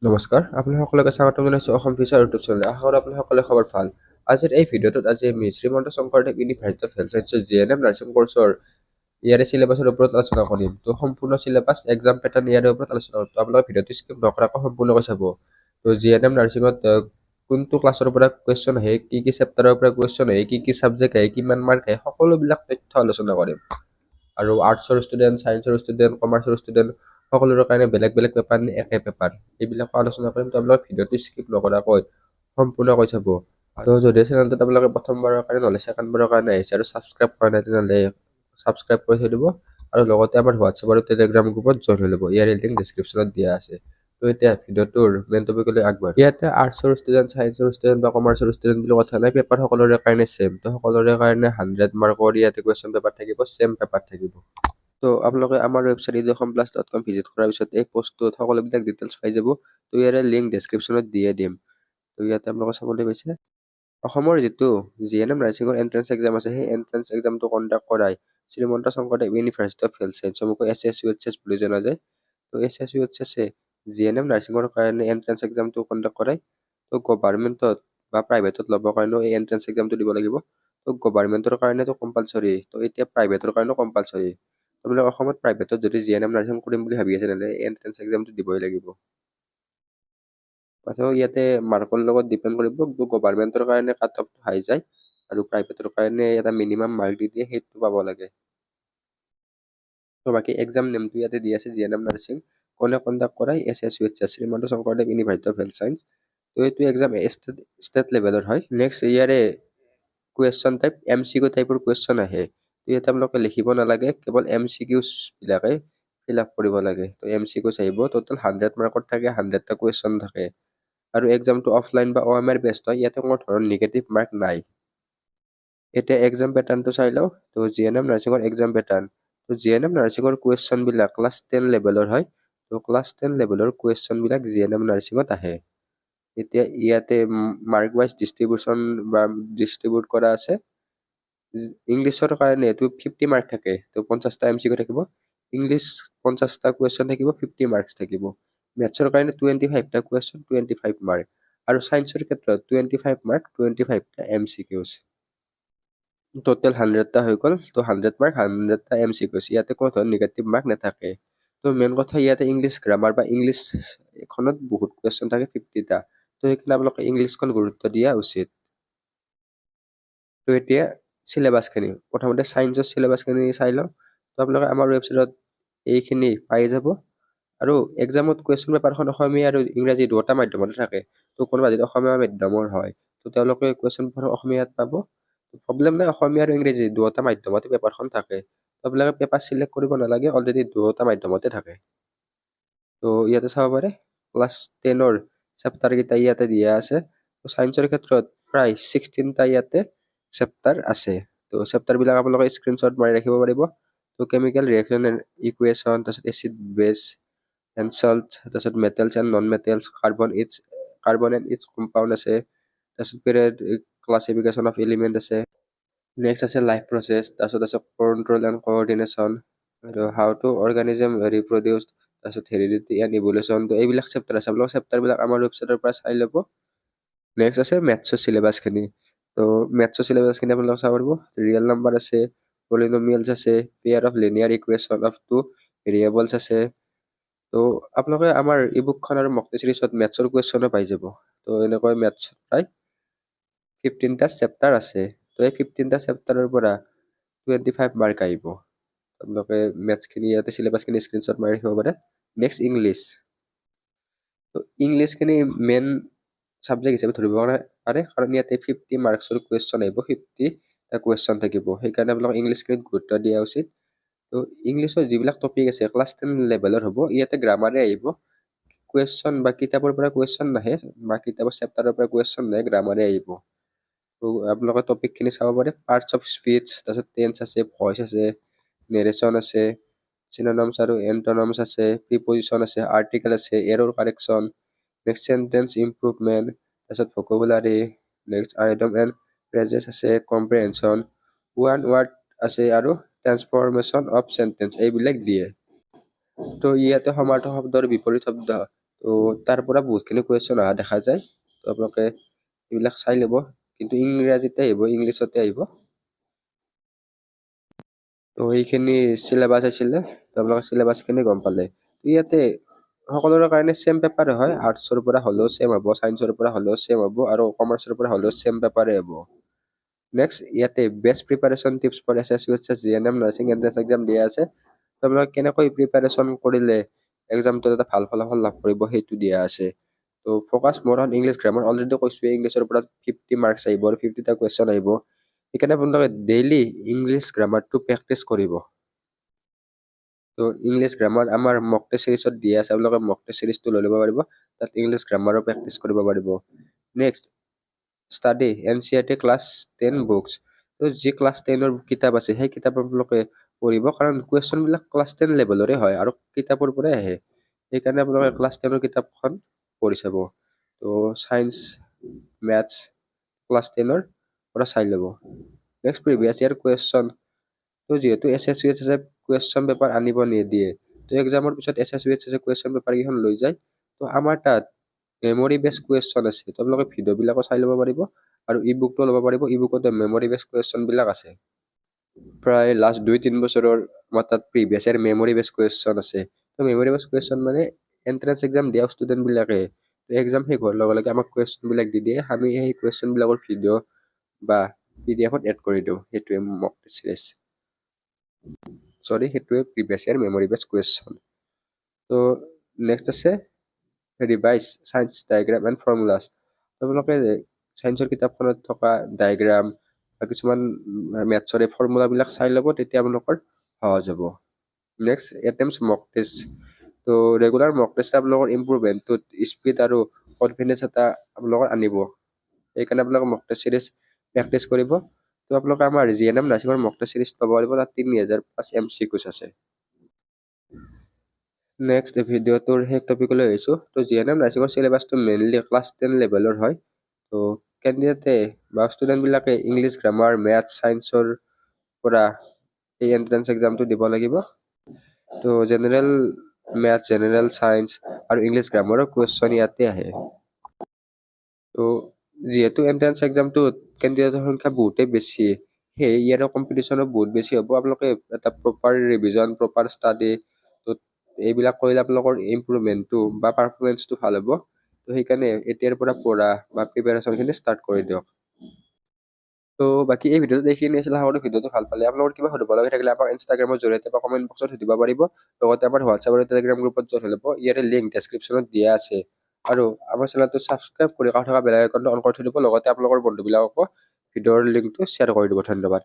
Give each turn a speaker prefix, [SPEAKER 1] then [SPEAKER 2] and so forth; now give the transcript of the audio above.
[SPEAKER 1] নমস্কাৰ, আপোনালোকে স্বাগতম জনাইছোঁ অসম ফিচাৰ ইউটিউব চেনেল। আশা কৰোঁ আপোনালোকলে খবৰ ভাল। আজিৰ এই ভিডিঅ'টোত আমি Srimanta Sankardev university of health ছায়েন্সৰ জিএনএম নাৰ্ছিং কোৰ্চৰ ইয়াৰে চিলেবাছৰ ওপৰত আলোচনা কৰিম। তো সম্পূৰ্ণ চিলেবাছ এক্সাম পেটাৰ্ণ ইয়াৰে ওপৰত আলোচনা কৰিম। তো আপোনালোকে ভিডিঅ'টো স্কিপ নকৰাকৈ সম্পূৰ্ণকৈ চাব। তো জিএনএম নাৰ্ছিঙত কোনটো ক্লাছৰ পৰা কুৱেশ্যন আহে, কি চেপ্টাৰৰ পৰা কুৱেশ্যন আহে, কি ছাবজেক্ট আহে, কিমান মাৰ্ক আহে, সকলোবিলাক তথ্য আলোচনা কৰিম। আৰু আৰ্টছৰ ষ্টুডেণ্ট, ছায়েন্সৰ ষ্টুডেণ্ট, কমাৰ্চৰ ষ্টুডেণ্ট সকলোৰে কাৰণে বেলেগ বেলেগ পেপাৰ নে একে পেপাৰ, এইবিলাক আলোচনা কৰিম। তো আপোনালোকে ভিডিঅ'টো স্কিপ নকৰাকৈ সম্পূৰ্ণকৈ চাব। আৰু যদি চেনেলটোত আপোনালোকে প্ৰথমবাৰৰ কাৰণে নহ'লে ছেকেণ্ডবাৰৰ কাৰণে আহিছে আৰু ছাবস্ক্ৰাইব কৰা নাই তেনেহ'লে ছাবস্ক্ৰাইব কৰি থৈ দিব। আৰু লগতে আমাৰ হোৱাটছএপ আৰু টেলিগ্ৰাম গ্ৰুপত জইন হৈ ল'ব। ইয়াৰ লিংক ডিছক্ৰিপশ্যনত দিয়া আছে। তো এতিয়া ভিডিঅ'টোৰ মেইন টপিকলৈ আগবাঢ়ো। ইয়াতে আৰ্টছৰ ষ্টুডেণ্ট, ছায়েন্সৰ ষ্টুডেণ্ট বা কমাৰ্চৰ ষ্টুডেণ্ট বুলি কথা নাই, পেপাৰ সকলোৰে কাৰণে ছেম। তো সকলোৰে কাৰণে 100 মাৰ্কৰ ইয়াতে কুৱেশ্যন পেপাৰ থাকিব, ছেম পেপাৰ থাকিব। তো আপোনালোকে আমাৰ ৱেবছাইট eduationplus.com ভিজিট কৰাৰ পিছত এই পোষ্টটোত সকলোবিলাক ডিটেইলছ পাই যাব। তো ইয়াৰে লিংক ডিছক্ৰিপশ্যনত দিয়ে দিম। তো ইয়াতে আপোনালোকে চাবলৈ পাইছে অসমৰ যিটো জিএনএম নাৰ্ছিঙৰ এণ্ট্ৰেন্স এক্সাম আছে, সেই এণ্ট্ৰেন্স এক্সামটো কণ্ডাক্ট কৰাই Srimanta Sankardev university of health science, চমুকৈ SSUHS বুলি জনা যায়। তো SSUHS জিএনএম নাৰ্ছিঙৰ কাৰণে এণ্ট্ৰেন্স এক্সামটো কণ্ডাক্ট কৰাই। তো গভাৰ্ণমেণ্টত বা প্ৰাইভেটত ল'বৰ কাৰণেও এই এণ্ট্ৰেন্স এক্সামটো দিব লাগিব। তো গভাৰ্ণমেণ্টৰ কাৰণেতো কম্পালচৰি, তো এতিয়া প্ৰাইভেটৰ কাৰণেও কম্পালচৰি। আপোনালোকে অসমত প্ৰাইভেটত যদি জিএনএম নাৰ্ছিং কৰিম বুলি ভাবি আছে তেনেহ'লে এণ্ট্ৰেন্স এক্সামটো দিবই লাগিব। আৰু ইয়াতে মাৰ্কৰ লগত ডিপেণ্ড কৰিব, গভাৰ্ণমেণ্টৰ কাৰণে কাট অফটো হাই যায় আৰু প্ৰাইভেটৰ কাৰণে এটা মিনিমাম মাৰ্ক দি দিয়ে, সেইটো পাব লাগে। তো বাকী এক্সাম নেমটো ইয়াতে দি আছে, জিএনএম নাৰ্ছিং কোনে কণ্ডাক্ট কৰাই, SSUHS Srimanta Sankardev university of health science. তো এইটো এক্সাম ষ্টেট লেভেলৰ হয়। নেক্সট ইয়াৰে কুৱেশ্যন টাইপ MCQ টাইপৰ কুৱেশ্যন আহে। তো ইয়াতে আপোনালোকে লিখিব নালাগে, কেৱল MCQs বিলাকে ফিল আপ কৰিব লাগে। তো MCQs আহিব, টোটেল 100 মাৰ্কত থাকে, 100টা কুৱেশ্যন থাকে। আৰু এক্সামটো অফলাইন বা OMR বেছড হয়, ইয়াতে কোনো ধৰণৰ নিগেটিভ মাৰ্ক নাই। এতিয়া এক্সাম পেটাৰ্ণটো চাই লওঁ। তো জিএনএম নাৰ্ছিঙৰ এক্সাম পেটাৰ্ণ। তো জিএনএম নাৰ্ছিঙৰ কুৱেশ্যনবিলাক ক্লাছ 10 লেভেলৰ হয়। তো ক্লাছ 10 লেভেলৰ কুৱেশ্যনবিলাক জিএনএম নাৰ্ছিঙত আহে। এতিয়া ইয়াতে মাৰ্ক ৱাইজ ডিষ্ট্ৰিবিউশ্যন বা ডিষ্ট্ৰিবিউট কৰা আছে। ইংলিছৰ কাৰণে এইটো 50 মাৰ্ক থাকে, তো 50টা MCQ থাকিব। ইংলিছ 50টা কুৱেশ্যন থাকিব, 50 মাৰ্কছ থাকিব। মেথছৰ কাৰণে 25টা কুৱেশ্যন, 25 মাৰ্ক। আৰু ছায়েন্সৰ ক্ষেত্ৰত 25 মাৰ্ক, 25টা MCQs। টোটেল 100টা হৈ গ'ল। তো 100 মাৰ্ক, 100টা MCQs। ইয়াতে কোনো ধৰণৰ নিগেটিভ মাৰ্ক নাথাকে। তো মেইন কথা ইয়াতে ইংলিছ গ্ৰামাৰ বা ইংলিছ এখনত বহুত কুৱেশ্যন থাকে, 50টা। তো সেইকাৰণে আপোনালোকে ইংলিছখন গুৰুত্ব দিয়া উচিত। তো এতিয়া চিলেবাছখিনি, প্ৰথমতে ছায়েন্সৰ চিলেবাছখিনি চাই লওঁ। তো আপোনালোকে আমাৰ ৱেবছাইটত এইখিনি পাই যাব। আৰু এক্সামত কুৱেশ্যন পেপাৰখন অসমীয়া আৰু ইংৰাজী দুয়োটা মাধ্যমতে থাকে। তো কোনোবা যদি অসমীয়া মাধ্যমৰ হয়, তো তেওঁলোকে কুৱেশ্যন পেপাৰ অসমীয়াত পাব। প্ৰব্লেম নাই, অসমীয়া আৰু ইংৰাজী দুয়োটা মাধ্যমতে পেপাৰখন থাকে। তো আপোনালোকে পেপাৰ চিলেক্ট কৰিব নালাগে, অলৰেডি দুয়োটা মাধ্যমতে থাকে। তো ইয়াতে চাব পাৰে ক্লাছ 10ৰ চেপ্টাৰকেইটা ইয়াতে দিয়া আছে। তো ছায়েন্সৰ ক্ষেত্ৰত প্ৰায় 16টা ইয়াতে চেপ্টাৰ আছে। তো চেপ্টাৰবিলাক আপোনালোকে স্ক্ৰীনশ্বট মাৰি ৰাখিব পাৰিব। তো কেমিকেল ৰিয়েকশ্যন এণ্ড ইকুৱেশ্যন, তাৰপিছত এচিড বেছ এণ্ড চল্ট, তাৰপিছত metals and non metals, carbon and its compound আছে। তাৰপিছত পিৰিয়ড ক্লাছিফিকেশ্যন অফ এলিমেণ্ট আছে। নেক্সট আছে লাইফ প্ৰচেছ, তাৰপিছত আছে কণ্ট্ৰল এণ্ড কোঅৰ্ডিনেশ্যন, আৰু হাউ টু অৰ্গেনিজম ৰিপ্ৰডিউচ, তাৰপিছত হেৰিডিটি এণ্ড ইভলিউশ্যন। তো এইবিলাক চেপ্টাৰ আছে, আপোনালোকে চেপ্টাৰবিলাক আমাৰ ৱেবছাইটৰ পৰা চাই ল'ব। নেক্সট আছে মেথছৰ চিলেবাছখিনি। তো মেথছৰ চিলেবাছখিনি আপোনালোকে চাব পাৰিব। ৰিয়েল নাম্বাৰ আছে, পলিনমিয়েলছ আছে, pair of linear equation of two variables আছে। তো আপোনালোকে আমাৰ ইবুকখন আৰু মক টেষ্ট চিৰিজত মেথছৰ কুৱেশ্যনো পাই যাব। তো এনেকৈ মেথছত প্ৰায় 15টা চেপ্টাৰ আছে। তো এই 15টা চেপ্টাৰৰ পৰা 25 মাৰ্ক আহিব। আপোনালোকে মেথছখিনি ইয়াতে চিলেবাছখিনি স্ক্ৰীনশ্বট মাৰি ৰাখিব পাৰে। Next English. তো ইংলিছখিনি মেইন ছাবজেক্ট হিচাপে ধৰিব পাৰে, কাৰণ ইয়াতে 50 মাৰ্কছৰ কুৱেশ্যন আহিব, 50টা কুৱেশ্যন থাকিব। সেইকাৰণে আপোনালোকে ইংলিছখিনিত গুৰুত্ব দিয়া উচিত। তো ইংলিছৰ যিবিলাক টপিক আছে ক্লাছ 10 লেভেলৰ হ'ব, ইয়াতে গ্ৰামাৰে আহিব। কুৱেশ্যন বা কিতাপৰ পৰা কুৱেশ্যন নাহে, বা কিতাপৰ চেপ্টাৰৰ পৰা কুৱেশ্যন নাহে, গ্ৰামাৰে আহিব। তো আপোনালোকে টপিকখিনি চাব পাৰে। পাৰ্টছ অফ স্পীচ, তাৰপিছত টেন্স আছে, ভইচ আছে, নেৰেশ্যন আছে, চিনোনিমছ আৰু এণ্টনিমছ আছে, প্ৰিপজিশ্যন আছে, আৰ্টিকেল আছে, error correction, next sentence improvement, তাৰপিছত ভোকাবুলাৰী, নেক্সট আইডিয়ম এণ্ড ফ্ৰেজেছ আছে, কম্প্ৰিহেনশ্যন, ওৱান ৱাৰ্ড আছে, আৰু ট্ৰান্সফৰ্মেশ্যন অফ চেণ্টেন্স, এইবিলাক দিয়ে। তো ইয়াতে সমাৰ্থক শব্দৰ বিপৰীত শব্দ তো তাৰ পৰা বহুতখিনি কুৱেশ্যন অহা দেখা যায়। তো আপোনালোকে এইবিলাক চাই ল'ব, কিন্তু ইংৰাজীতে আহিব, ইংলিছতে আহিব। তো এইখিনি চিলেবাছ আছিলে, তো আপোনালোকে চিলেবাছখিনি গম পালে। তো ইয়াতে সকলোৰে কাৰণে ছেম পেপাৰে হয়, আৰ্টছৰ পৰা হ'লেও ছেম হ'ব, ছায়েন্সৰ পৰা হ'লেও ছেম হ'ব, আৰু কমাৰ্চৰ পৰা হ'লেও ছেম পেপাৰে হ'ব। নেক্সট ইয়াতে best preparation tips for SSC GNM nursing entrance exam দিয়া আছে। তো আপোনালোকে কেনেকৈ প্ৰিপাৰেশ্যন কৰিলে এক্সামটোত এটা ভাল ফলাফল লাভ কৰিব সেইটো দিয়া আছে। তো ফ'কাছ মোৰ অন ইংলিছ গ্ৰামাৰ, অলৰেডি কৈছোঁৱে ইংলিছৰ পৰা 50 মাৰ্কছ আহিব আৰু 50টা কুৱেশ্যন আহিব। সেইকাৰণে আপোনালোকে ডেইলি ইংলিছ গ্ৰামাৰটো প্ৰেক্টিছ কৰিব। তো ইংলিছ গ্ৰামাৰ আমাৰ মক টেষ্ট চিৰিজত দিয়া আছে, আপোনালোকে মক টেষ্ট চিৰিজটো লৈ ল'ব পাৰিব, তাত ইংলিছ গ্ৰামাৰো প্ৰেক্টিছ কৰিব পাৰিব। Next study NCERT class 10 books. তো যি ক্লাছ 10ৰ কিতাপ আছে সেই কিতাপ আপোনালোকে পঢ়িব, কাৰণ কুৱেশ্যনবিলাক ক্লাছ 10 লেভেলৰে হয় আৰু কিতাপৰ পৰাই আহে। সেইকাৰণে আপোনালোকে ক্লাছ 10ৰ কিতাপখন পঢ়ি চাব। তো ছায়েন্স, মেথছ ক্লাছ 10ৰ পৰা চাই ল'ব। Next previous year question. তো যিহেতু SSC কুৱেশ্যন পেপাৰ আনিব নিদিয়ে, তো এক্সামৰ পিছত SSC কুৱেশ্যন পেপাৰকেইখন লৈ যায়। তো আমাৰ তাত মেমৰি বেছ কুৱেশ্যন আছে, তো আপোনালোকে ভিডিঅ'বিলাকো চাই ল'ব পাৰিব আৰু ই বুকটো ল'ব পাৰিব। ই বুকতে মেমৰি বেছ কুৱেশ্যনবিলাক আছে। প্ৰায় লাষ্ট 2-3 বছৰৰ আমাৰ তাত প্ৰিভিয়াছ ইয়াৰ মেমৰি বেছ কুৱেশ্যন আছে। তো মেমৰি বেছ কুৱেশ্যন মানে এণ্ট্ৰেন্স এক্সাম দিয়া ষ্টুডেণ্টবিলাকে এক্সাম শেষ হোৱাৰ লগে লগে আমাক কুৱেশ্যনবিলাক দি দিয়ে, আমি সেই কুৱেশ্যনবিলাকৰ ভিডিঅ' বা PDF-ত এড কৰি দিওঁ। সেইটোৱে মক টেষ্ট চিৰিজ, সেইটোৱে প্ৰিভিয়াছ ইয়াৰ মেমৰি বেছ কুৱেশ্যন। তো নেক্সট আছে revise science diagram and formulas. আপোনালোকে ছায়েন্সৰ কিতাপখনত থকা ডায়েগ্ৰাম বা কিছুমান মেথছৰে ফৰ্মুলাবিলাক চাই ল'ব, তেতিয়া আপোনালোকৰ সহজ হ'ব। নেক্সট এটেম্পছ মক টেষ্ট। তো ৰেগুলাৰ মক টেষ্টে আপোনালোকৰ ইম্প্ৰুভমেণ্টটোত স্পীড আৰু কনফিডেঞ্চ এটা আপোনালোকৰ আনিব। সেইকাৰণে আপোনালোকে মক টেষ্ট চিৰিজ প্ৰেক্টিছ কৰিব। তো আপোনালোকে আমাৰ GNM নাৰ্ছিঙৰ মক টেষ্ট চিৰিজ ল'ব পাৰিব, তাত 3000+ MCQs আছে। নেক্সট ভিডিঅ'টোৰ শেষ টপিকলৈ আহিছোঁ। তো GNM নাৰ্ছিঙৰ চিলেবাছটো মেইনলি ক্লাছ 10 লেভেলৰ হয়। তো কেণ্ডিডেটে বা ষ্টুডেণ্টবিলাকে ইংলিছ গ্ৰামাৰ, মেথছ, ছায়েন্সৰ পৰা এই এণ্ট্ৰেন্স এক্সামটো দিব লাগিব। তো জেনেৰেল মেথছ, জেনেৰেল ছায়েন্স আৰু ইংলিছ গ্ৰামাৰৰ কুৱেশ্যন ইয়াতে আহে। তো যিহেতু এণ্ট্ৰেন্স এক্সামটোত কেণ্ডিডেটৰ সংখ্যা বহুতেই বেছি, সেয়ে ইয়াৰ কম্পিটিশ্যনো বহুত বেছি হ'ব। আপোনালোকে এটা প্ৰপাৰ ৰিভিজন, প্ৰপাৰ ষ্টাডি, তো এইবিলাক কৰিলে আপোনালোকৰ ইম্প্ৰুভমেণ্টটো বা পাৰফৰ্মেঞ্চটো ভাল হ'ব। তো সেইকাৰণে এতিয়াৰ পৰা পঢ়া বা প্ৰিপেৰেশ্যনখিনি ষ্টাৰ্ট কৰি দিয়ক। তো বাকী এই ভিডিঅ'টো এইখিনি আছিলে। আশা কৰোঁ ভিডিঅ'টো ভাল পালে। আপোনালোকৰ কিবা সুধিব লগা থাকিলে আমাক ইনষ্টাগ্ৰামৰ জৰিয়তে বা কমেণ্ট বক্সত সুধিব পাৰিব। লগতে আমাৰ হোৱাটছআপ আৰু টেলিগ্ৰাম গ্ৰুপত জইন হৈ ল'ব, ইয়াৰে লিংক ডেছক্ৰিপশ্যনত দিয়া আছে। আৰু আমাৰ চেনেলটো ছাবস্ক্ৰাইব কৰি কাষত থকা বেল আইকনটো অন কৰি থৈ দিব। লগতে আপোনালোকৰ বন্ধুবিলাককো ভিডিঅ'ৰ লিংকটো শ্বেয়াৰ কৰি দিব। ধন্যবাদ।